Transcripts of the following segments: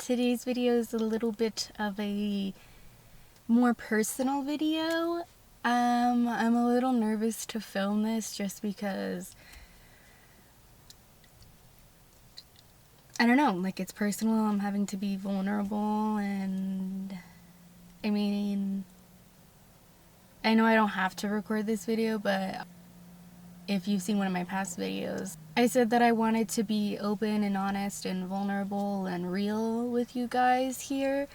today's video is a little bit of a more personal video. I'm a little nervous to film this just because I don't know, like, it's personal. I'm having to be vulnerable, and I mean, I know I don't have to record this video, but if you've seen one of my past videos, I said that I wanted to be open and honest and vulnerable and real with you guys here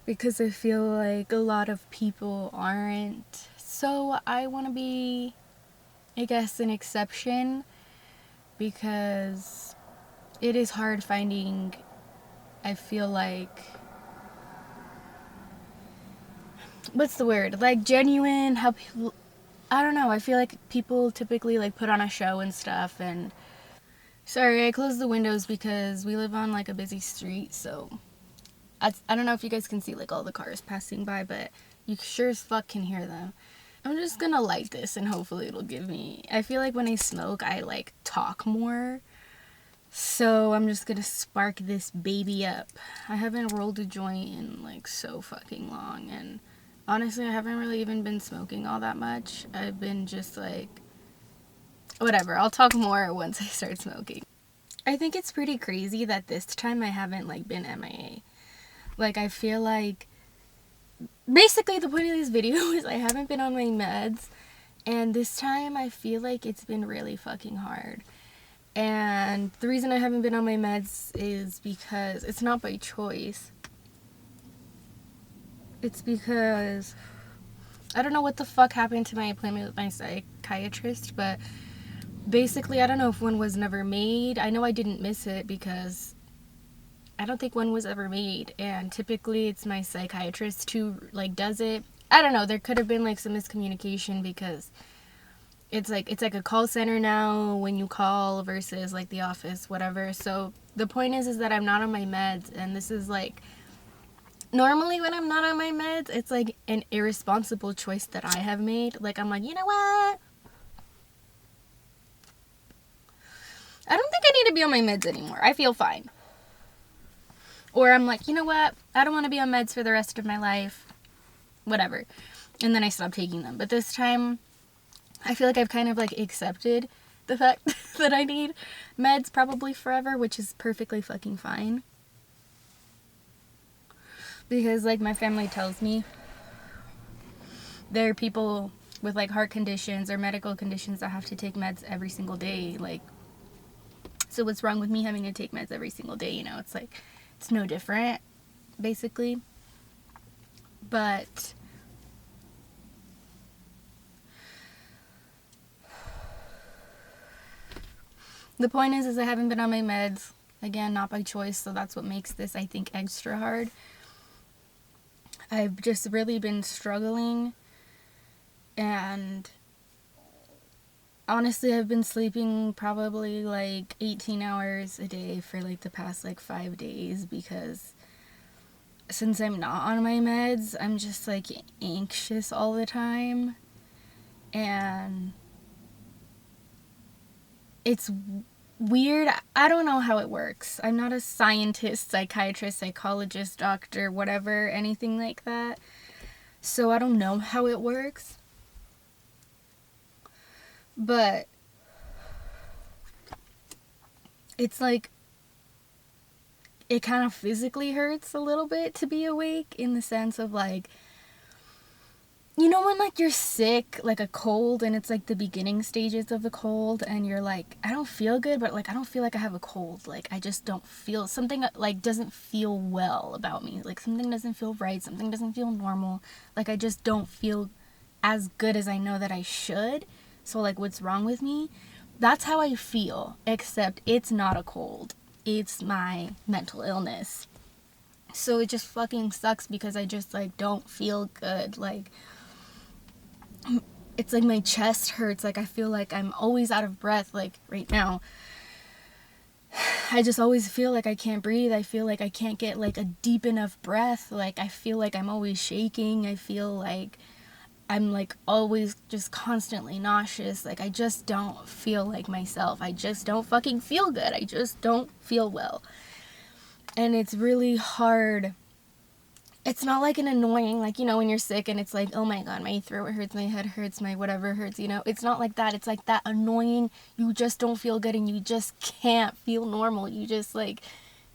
because I feel like a lot of people aren't. So I want to be, I guess, an exception because it is hard finding, I feel like, what's the word? Like, genuine, how people, I don't know, I feel like people typically like put on a show and stuff. And sorry, I closed the windows because we live on like a busy street, so I don't know if you guys can see like all the cars passing by, but you sure as fuck can hear them. I'm just gonna light this and hopefully it'll give me, I feel like when I smoke I like talk more, so I'm just gonna spark this baby up. I haven't rolled a joint in like so fucking long, and honestly I haven't really even been smoking all that much. I've been just like, whatever, I'll talk more once I start smoking. I think it's pretty crazy that this time I haven't like been MIA. Like, I feel like basically the point of this video is I haven't been on my meds, and this time I feel like it's been really fucking hard. And the reason I haven't been on my meds is because it's not by choice. It's because I don't know what the fuck happened to my appointment with my psychiatrist, but basically I don't know if one was never made. I know I didn't miss it because I don't think one was ever made, and typically it's my psychiatrist who like does it. I don't know, there could have been like some miscommunication because it's like a call center now when you call versus like the office, whatever. So the point is that I'm not on my meds, and this is like, normally when I'm not on my meds, it's like an irresponsible choice that I have made. Like, I'm like, you know what? I don't think I need to be on my meds anymore. I feel fine. Or I'm like, you know what? I don't want to be on meds for the rest of my life. Whatever. And then I stop taking them. But this time, I feel like I've kind of like accepted the fact that I need meds probably forever, which is perfectly fucking fine. Because like my family tells me, there are people with like heart conditions or medical conditions that have to take meds every single day. Like, so what's wrong with me having to take meds every single day? You know, it's like, it's no different, basically. But the point is I haven't been on my meds. Again, not by choice, so that's what makes this, I think, extra hard. I've just really been struggling, and honestly, I've been sleeping probably like 18 hours a day for like the past like 5 days because since I'm not on my meds, I'm just like anxious all the time, and it's weird. I don't know how it works. I'm not a scientist, psychiatrist, psychologist, doctor, whatever, anything like that. So I don't know how it works. But it's like, it kind of physically hurts a little bit to be awake, in the sense of like, you know when like you're sick, like a cold, and it's like the beginning stages of the cold, and you're like, I don't feel good, but like I don't feel like I have a cold. Like, I just don't feel, something like doesn't feel well about me. Like, something doesn't feel right, something doesn't feel normal. Like, I just don't feel as good as I know that I should. So like, what's wrong with me? That's how I feel, except it's not a cold. It's my mental illness. So it just fucking sucks because I just like don't feel good. Like, it's like my chest hurts. Like, I feel like I'm always out of breath. Like right now, I just always feel like I can't breathe. I feel like I can't get like a deep enough breath. Like, I feel like I'm always shaking. I feel like I'm like always just constantly nauseous. Like, I just don't feel like myself. I just don't fucking feel good. I just don't feel well. And it's really hard. It's not like an annoying, like, you know, when you're sick and it's like, oh my god, my throat hurts, my head hurts, my whatever hurts, you know. It's not like that. It's like that annoying, you just don't feel good and you just can't feel normal. You just, like,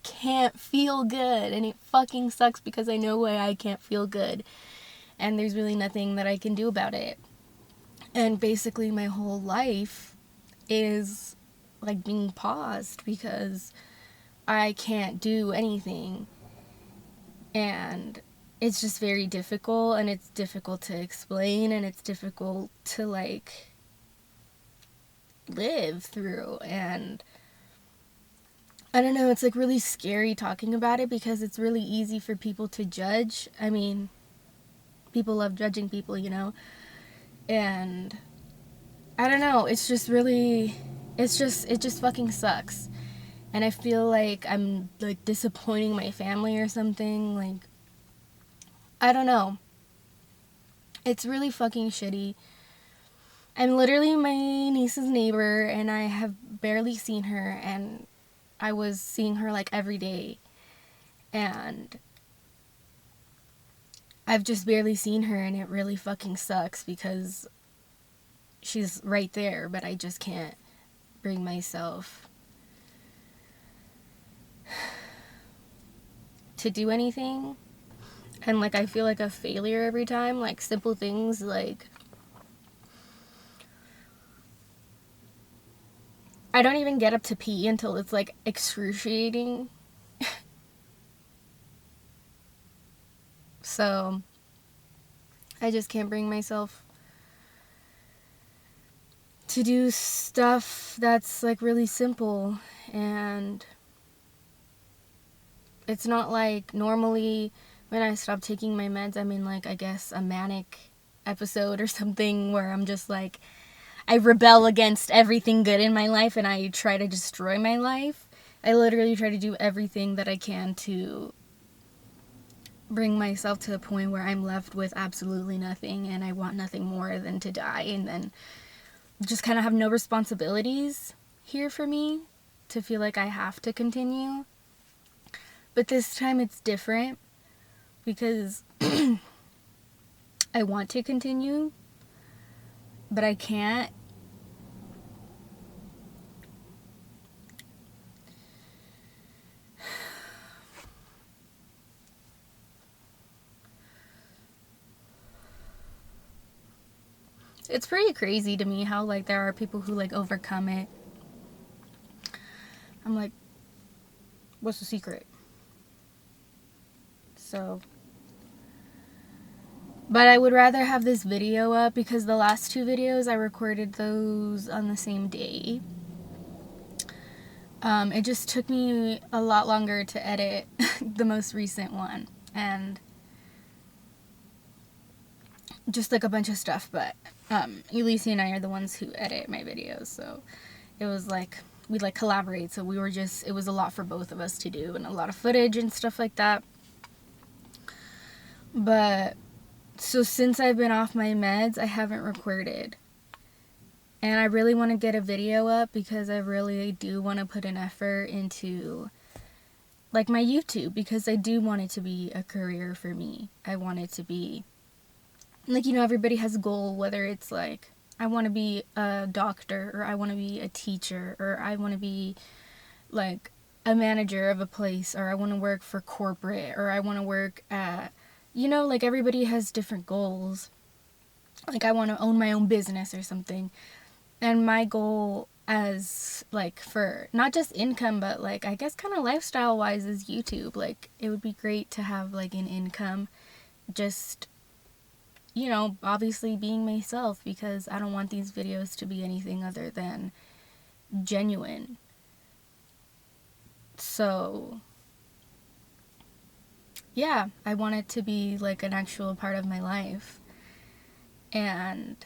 can't feel good. And it fucking sucks because I know why I can't feel good. And there's really nothing that I can do about it. And basically, my whole life is, like, being paused because I can't do anything. And it's just very difficult, and it's difficult to explain, and it's difficult to, like, live through. And I don't know, it's like really scary talking about it because it's really easy for people to judge. I mean, people love judging people, you know. And I don't know, it's just really, it just fucking sucks. And I feel like I'm, like, disappointing my family or something. Like, I don't know. It's really fucking shitty. I'm literally my niece's neighbor, and I have barely seen her, and I was seeing her, like, every day. And I've just barely seen her, and it really fucking sucks because she's right there, but I just can't bring myself to do anything. And, like, I feel like a failure every time. Like, simple things like, I don't even get up to pee until it's, like, excruciating. So I just can't bring myself to do stuff that's, like, really simple. And it's not like normally when I stop taking my meds, I'm in, like, I guess a manic episode or something where I'm just like, I rebel against everything good in my life and I try to destroy my life. I literally try to do everything that I can to bring myself to the point where I'm left with absolutely nothing, and I want nothing more than to die and then just kind of have no responsibilities here for me to feel like I have to continue. But this time it's different because I want to continue, but I can't. It's pretty crazy to me how, like, there are people who, like, overcome it. I'm like, what's the secret? So, but I would rather have this video up because the last two videos I recorded those on the same day. It just took me a lot longer to edit the most recent one, and just, like, a bunch of stuff. But Ulysses and I are the ones who edit my videos, so it was like we, like, collaborate. So we were just, it was a lot for both of us to do, and a lot of footage and stuff like that. But so since I've been off my meds, I haven't recorded. And I really want to get a video up because I really do want to put an effort into, like, my YouTube, because I do want it to be a career for me. I want it to be, like, you know, everybody has a goal, whether it's like, I want to be a doctor, or I want to be a teacher, or I want to be, like, a manager of a place, or I want to work for corporate, or I want to work at, you know, like, everybody has different goals. Like, I want to own my own business or something. And my goal as, like, for not just income, but, like, I guess kind of lifestyle wise is YouTube. Like, it would be great to have, like, an income, just, you know, obviously being myself, because I don't want these videos to be anything other than genuine. So yeah, I want it to be, like, an actual part of my life. And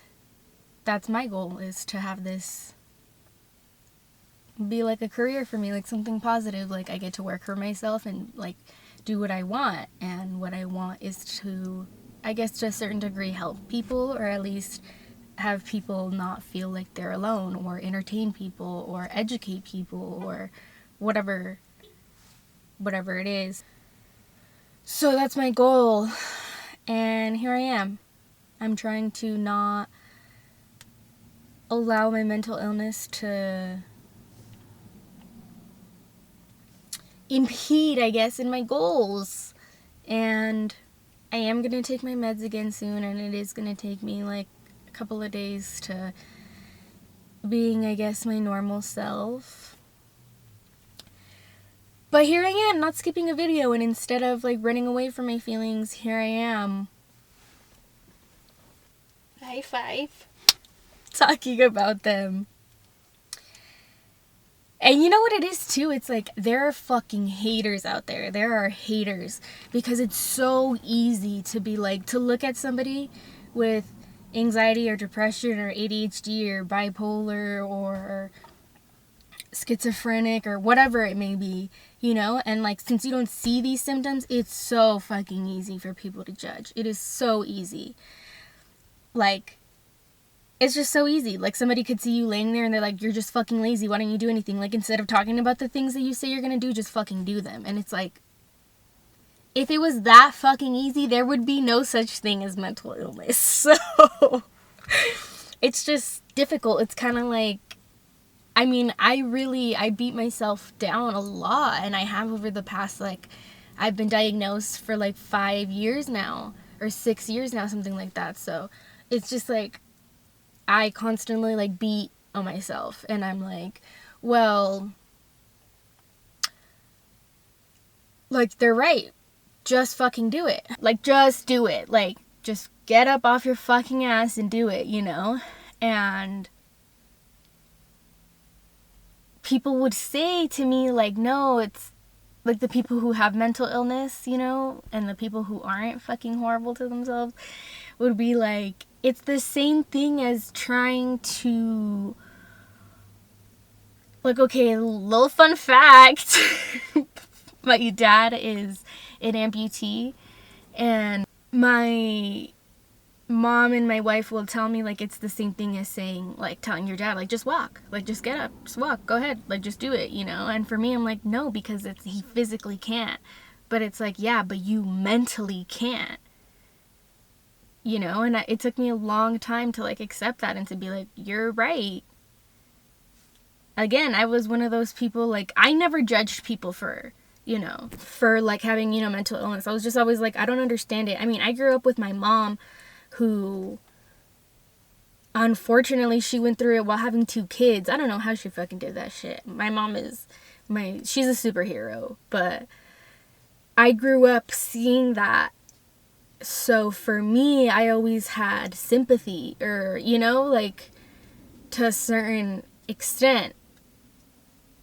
that's my goal, is to have this be, like, a career for me, like, something positive. Like, I get to work for myself and, like, do what I want. And what I want is to, I guess, to a certain degree, help people, or at least have people not feel like they're alone, or entertain people, or educate people, or whatever whatever it is. So that's my goal. And here I am. I'm trying to not allow my mental illness to impede, I guess, in my goals. And I am going to take my meds again soon, and it is going to take me like a couple of days to being, I guess, my normal self. But here I am, not skipping a video, and instead of like running away from my feelings, here I am. High five. Talking about them. And you know what it is too? It's like there are fucking haters out there. There are haters because it's so easy to be like, to look at somebody with anxiety or depression or ADHD or bipolar or schizophrenic or whatever it may be, you know? And like, since you don't see these symptoms, it's so fucking easy for people to judge. It is so easy. Like, it's just so easy. Like, somebody could see you laying there and they're like, you're just fucking lazy. Why don't you do anything? Like, instead of talking about the things that you say you're gonna do, just fucking do them. And it's like, if it was that fucking easy, there would be no such thing as mental illness. So, it's just difficult. It's kind of like, I mean, I beat myself down a lot. And I have over the past, like, I've been diagnosed for like 5 years now. Or 6 years now, something like that. So, it's just like, I constantly like beat on myself, and I'm like, well, like, they're right. Just fucking do it. Like, just do it. Like, just get up off your fucking ass and do it, you know? And people would say to me, like, no, it's like the people who have mental illness, you know, and the people who aren't fucking horrible to themselves would be like, it's the same thing as trying to, like, okay, little fun fact, my dad is an amputee, and my mom and my wife will tell me, like, it's the same thing as saying, like, telling your dad, like, just walk, like, just get up, just walk, go ahead, like, just do it, you know? And for me, I'm like, no, because he physically can't. But it's like, yeah, but you mentally can't. You know, and it took me a long time to, like, accept that and to be like, you're right. Again, I was one of those people, like, I never judged people for, you know, for, like, having, you know, mental illness. I was just always like, I don't understand it. I mean, I grew up with my mom who, unfortunately, she went through it while having 2 kids. I don't know how she fucking did that shit. My mom is, she's a superhero, but I grew up seeing that. So for me, I always had sympathy, or, you know, like, to a certain extent.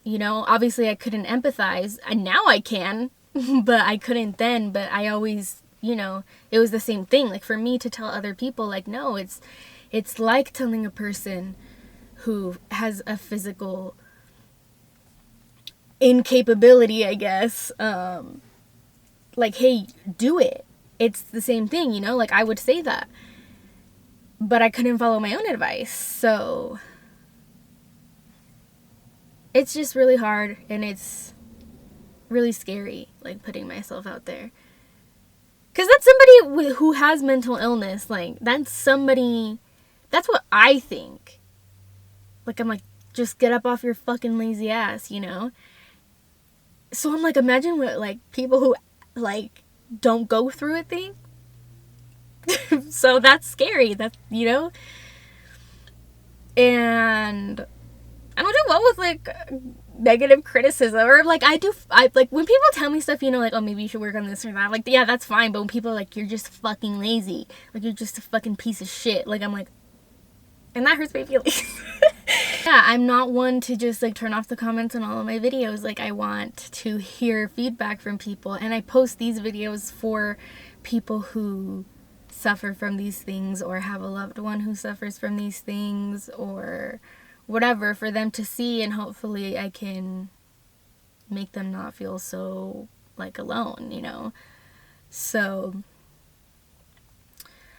You know, obviously I couldn't empathize, and now I can, but I couldn't then. But I always, you know, it was the same thing. Like, for me to tell other people, like, no, it's like telling a person who has a physical incapability, I guess, like, hey, do it. It's the same thing, you know? Like, I would say that. But I couldn't follow my own advice. So, it's just really hard. And it's really scary, like, putting myself out there. Because that's somebody who has mental illness. Like, that's somebody... That's what I think. Like, I'm like, just get up off your fucking lazy ass, you know? So I'm like, imagine what, like, people who, like, don't go through it thing. So that's scary. That's, you know? And I don't do well with, like, negative criticism. Or, like, I like, when people tell me stuff, you know, like, oh, maybe you should work on this or that. Like, yeah, that's fine. But when people are like, you're just fucking lazy. Like, you're just a fucking piece of shit. Like, I'm like, and that hurts my feelings. Yeah, I'm not one to just, like, turn off the comments on all of my videos. Like, I want to hear feedback from people. And I post these videos for people who suffer from these things, or have a loved one who suffers from these things, or whatever, for them to see. And hopefully I can make them not feel so, like, alone, you know? So,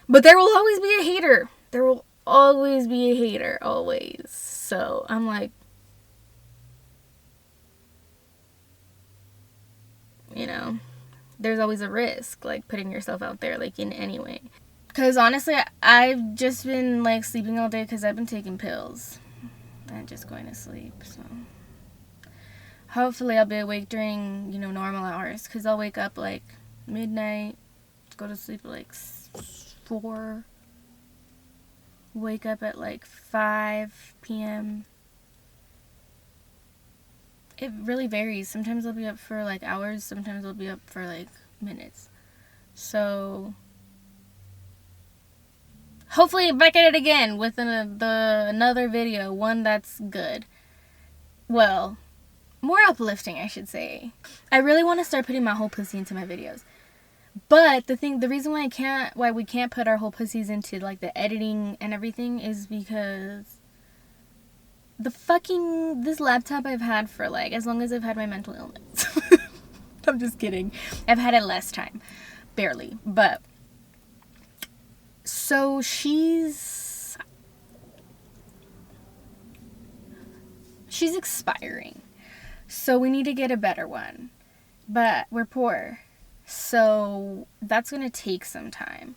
but there will always be a hater. There will always be a hater, always. So I'm like, you know? There's always a risk, like, putting yourself out there, like, in any way. Because, honestly, I've just been, like, sleeping all day because I've been taking pills. And just going to sleep, so... Hopefully I'll be awake during, you know, normal hours. Because I'll wake up, like, midnight, go to sleep at, like, 4... Wake up at, like, 5 p.m. It really varies. Sometimes I'll be up for, like, hours. Sometimes I'll be up for, like, minutes. So, hopefully back at it again with another video. One that's good. Well, more uplifting, I should say. I really want to start putting my whole pussy into my videos. But the reason why we can't put our whole pussies into, like, the editing and everything is because this laptop I've had for, like, as long as I've had my mental illness. I'm just kidding. I've had it less time. Barely. But, so she's expiring. So we need to get a better one. But we're poor. So that's going to take some time.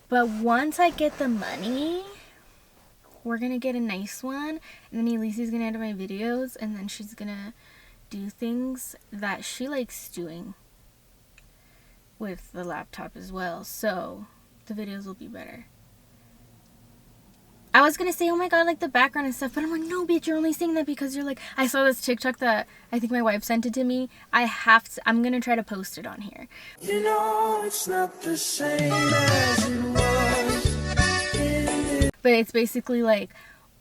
But once I get the money, we're going to get a nice one. And then Elise's going to edit my videos. And then she's going to do things that she likes doing with the laptop as well. So the videos will be better. I was going to say, oh my god, like the background and stuff. But I'm like, no, bitch, you're only saying that because you're like... I saw this TikTok that I think my wife sent it to me. I'm going to try to post it on here. You know, it's not the same as it was. But it's basically like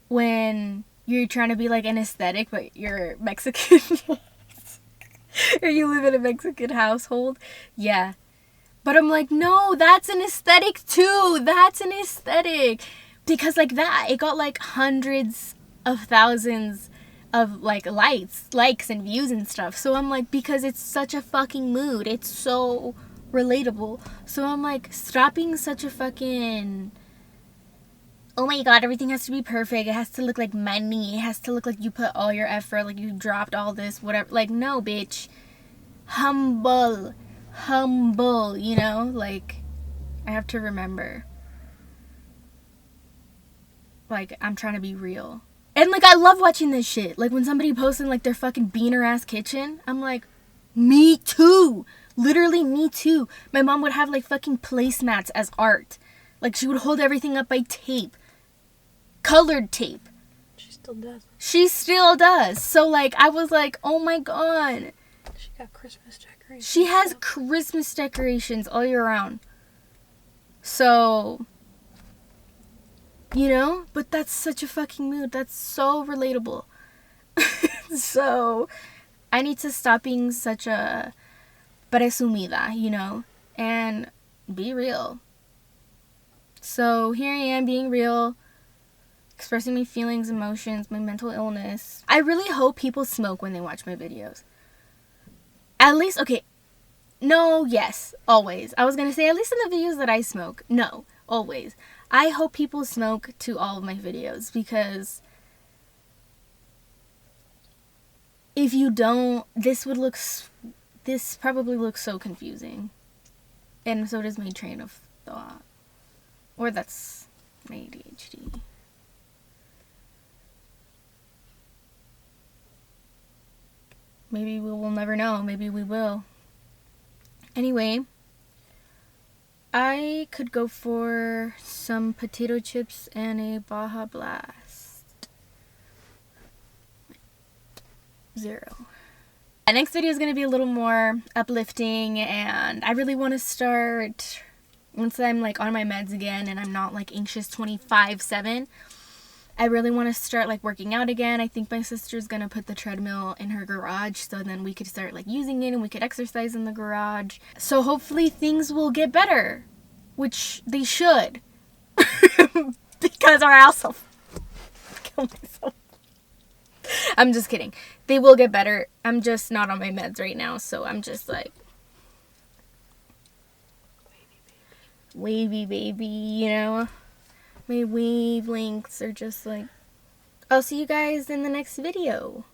when you're trying to be like an aesthetic, but you're Mexican. Or you live in a Mexican household. Yeah. But I'm like, no, that's an aesthetic too. That's an aesthetic. Because like that, it got like hundreds of thousands of like likes and views and stuff. So I'm like, because it's such a fucking mood. It's so relatable. So I'm like, stop being such a fucking... Oh my god, everything has to be perfect. It has to look like money. It has to look like you put all your effort, like you dropped all this, whatever. Like, no, bitch. Humble, you know? Like, I have to remember. Like, I'm trying to be real. And, like, I love watching this shit. Like, when somebody posts in, like, their fucking beaner-ass kitchen, I'm like, me too. Literally, me too. My mom would have, like, fucking placemats as art. Like, she would hold everything up by tape. Colored tape. She still does. She still does. So, like, I was like, oh my god. She got Christmas decorations. She has Christmas decorations all year round. So, you know? But that's such a fucking mood. That's so relatable. So, I need to stop being such a presumida, you know? And be real. So, here I am being real. Expressing my feelings, emotions, my mental illness. I really hope people smoke when they watch my videos. At least, okay. No, yes, always. I was going to say, at least in the videos that I smoke. No, always. I hope people smoke to all of my videos. Because if you don't, this probably looks so confusing. And so does my train of thought. Or that's my ADHD. Maybe we will never know. Maybe we will. Anyway, I could go for some potato chips and a Baja Blast. 0. The next video is going to be a little more uplifting, and I really want to start, once I'm like on my meds again and I'm not like anxious 24/7, I really want to start like working out again. I think my sister's going to put the treadmill in her garage, so then we could start like using it and we could exercise in the garage. So hopefully things will get better, which they should. Because or else I'll kill myself. I'm just kidding. They will get better. I'm just not on my meds right now, so I'm just like wavy baby, you know? My wavelengths are just like... I'll see you guys in the next video.